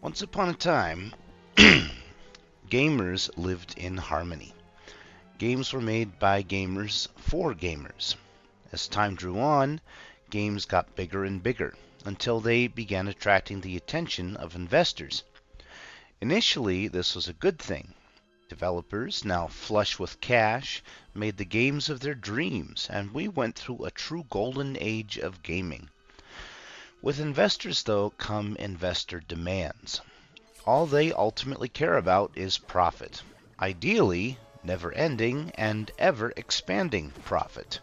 Once upon a time, gamers lived in harmony. Games were made by gamers for gamers. As time drew on, games got bigger and bigger until they began attracting the attention of investors. Initially, this was a good thing. Developers, now flush with cash, made the games of their dreams, and we went through a true golden age of gaming. With investors, though, come investor demands. All they ultimately care about is profit. Ideally, never ending and ever expanding profit.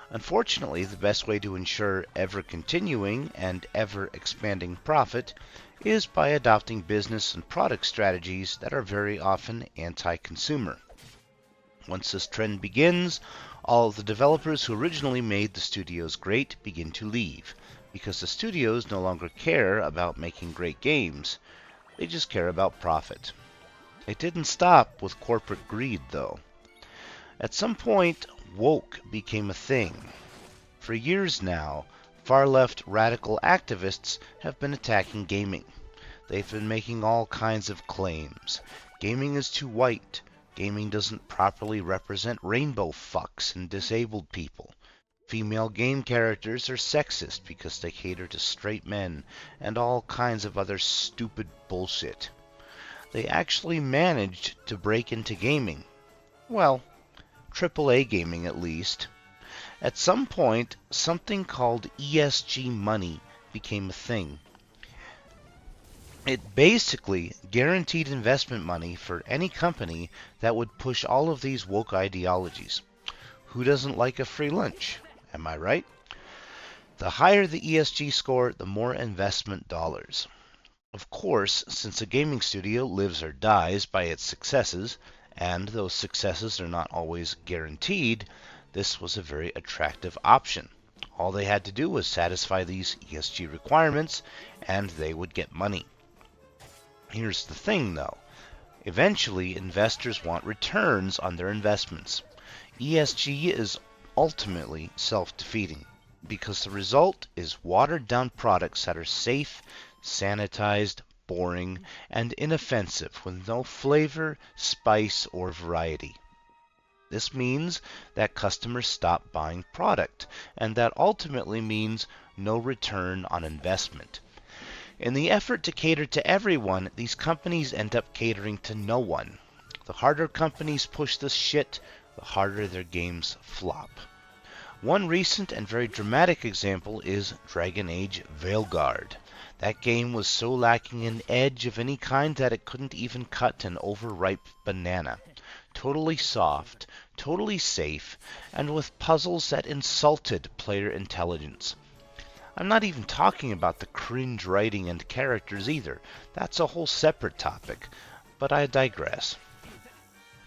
Unfortunately, the best way to ensure ever continuing and ever expanding profit is by adopting business and product strategies that are very often anti-consumer. Once this trend begins, all of the developers who originally made the studios great begin to leave, because the studios no longer care about making great games. They just care about profit. It didn't stop with corporate greed, though. At some point, woke became a thing. For years now, far-left radical activists have been attacking gaming. They've been making all kinds of claims. Gaming is too white. Gaming doesn't properly represent rainbow fucks and disabled people. Female game characters are sexist because they cater to straight men, and all kinds of other stupid bullshit. They actually managed to break into gaming. Well, AAA gaming at least. At some point, something called ESG money became a thing. It basically guaranteed investment money for any company that would push all of these woke ideologies. Who doesn't like a free lunch? Am I right? The higher the ESG score, the more investment dollars. Of course, since a gaming studio lives or dies by its successes, and those successes are not always guaranteed, this was a very attractive option. All they had to do was satisfy these ESG requirements, and they would get money. Here's the thing, though. Eventually, investors want returns on their investments. ESG is ultimately self-defeating, because the result is watered-down products that are safe, sanitized, boring, and inoffensive with no flavor, spice, or variety. This means that customers stop buying product, and that ultimately means no return on investment. In the effort to cater to everyone, these companies end up catering to no one. The harder companies push this shit, the harder their games flop. One recent and very dramatic example is Dragon Age Veilguard. That game was so lacking in edge of any kind that it couldn't even cut an overripe banana. Totally soft, totally safe, and with puzzles that insulted player intelligence. I'm not even talking about the cringe writing and characters either. That's a whole separate topic, but I digress.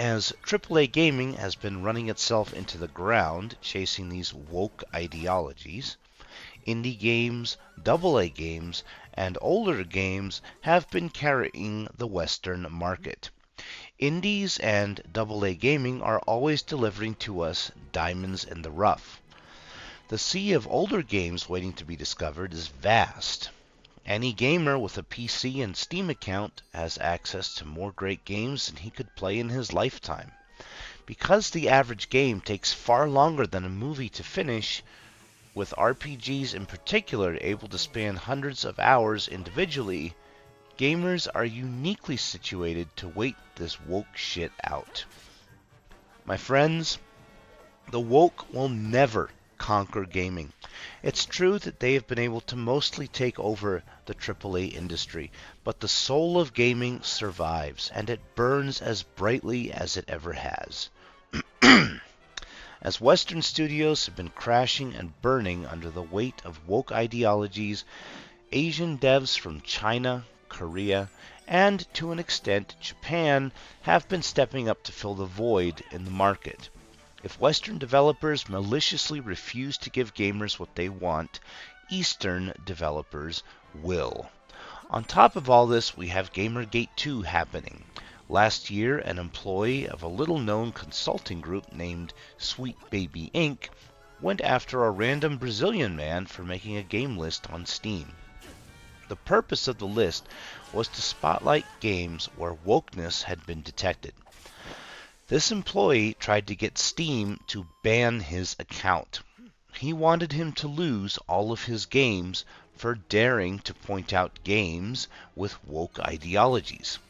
As AAA gaming has been running itself into the ground, chasing these woke ideologies, indie games, AA games, and older games have been carrying the Western market. Indies and AA gaming are always delivering to us diamonds in the rough. The sea of older games waiting to be discovered is vast. Any gamer with a PC and Steam account has access to more great games than he could play in his lifetime. Because the average game takes far longer than a movie to finish, with RPGs in particular able to span hundreds of hours individually, gamers are uniquely situated to wait this woke shit out. My friends, the woke will never conquer gaming. It's true that they have been able to mostly take over the AAA industry, but the soul of gaming survives, and it burns as brightly as it ever has. As Western studios have been crashing and burning under the weight of woke ideologies, Asian devs from China, Korea, and to an extent Japan have been stepping up to fill the void in the market. If Western developers maliciously refuse to give gamers what they want, Eastern developers will. On top of all this, we have Gamergate 2 happening. Last year, an employee of a little-known consulting group named Sweet Baby Inc. went after a random Brazilian man for making a game list on Steam. The purpose of the list was to spotlight games where wokeness had been detected. This employee tried to get Steam to ban his account. He wanted him to lose all of his games for daring to point out games with woke ideologies.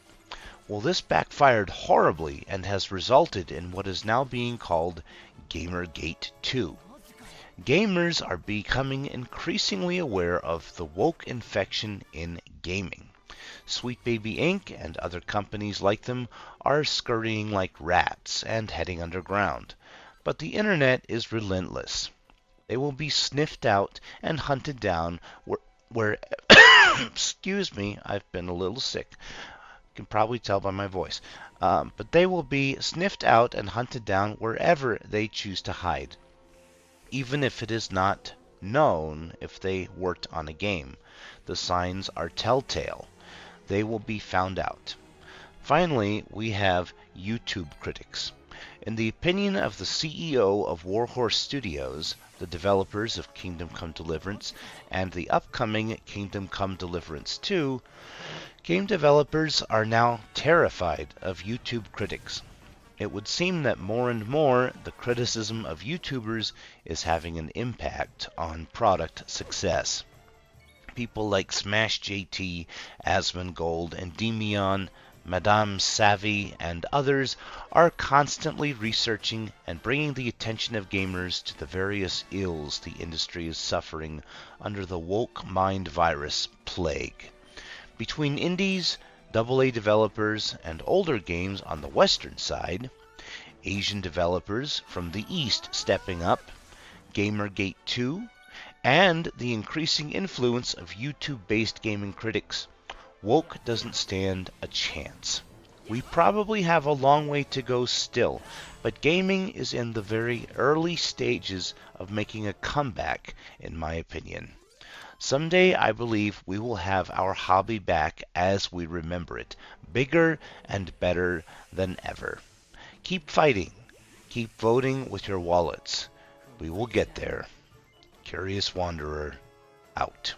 Well, this backfired horribly and has resulted in what is now being called Gamergate 2. Gamers are becoming increasingly aware of the woke infection in gaming. Sweet Baby Inc. and other companies like them are scurrying like rats and heading underground. But the internet is relentless. They will be sniffed out and hunted down where excuse me, I've been a little sick. You can probably tell by my voice. But they will be sniffed out and hunted down wherever they choose to hide, even if it is not known if they worked on a game. The signs are telltale. They will be found out. Finally, we have YouTube critics. In the opinion of the CEO of Warhorse Studios, the developers of Kingdom Come Deliverance and the upcoming Kingdom Come Deliverance 2, game developers are now terrified of YouTube critics. It would seem that more and more the criticism of YouTubers is having an impact on product success. People like Smash JT, Asmongold, and Demion, Madame Savvy, and others are constantly researching and bringing the attention of gamers to the various ills the industry is suffering under the woke mind virus plague. Between indies, AA developers, and older games on the western side, Asian developers from the east stepping up, Gamergate 2, and the increasing influence of YouTube-based gaming critics, woke doesn't stand a chance. We probably have a long way to go still, but gaming is in the very early stages of making a comeback, in my opinion. Someday I believe we will have our hobby back as we remember it, bigger and better than ever. Keep fighting. Keep voting with your wallets. We will get there. Curious Wanderer, out.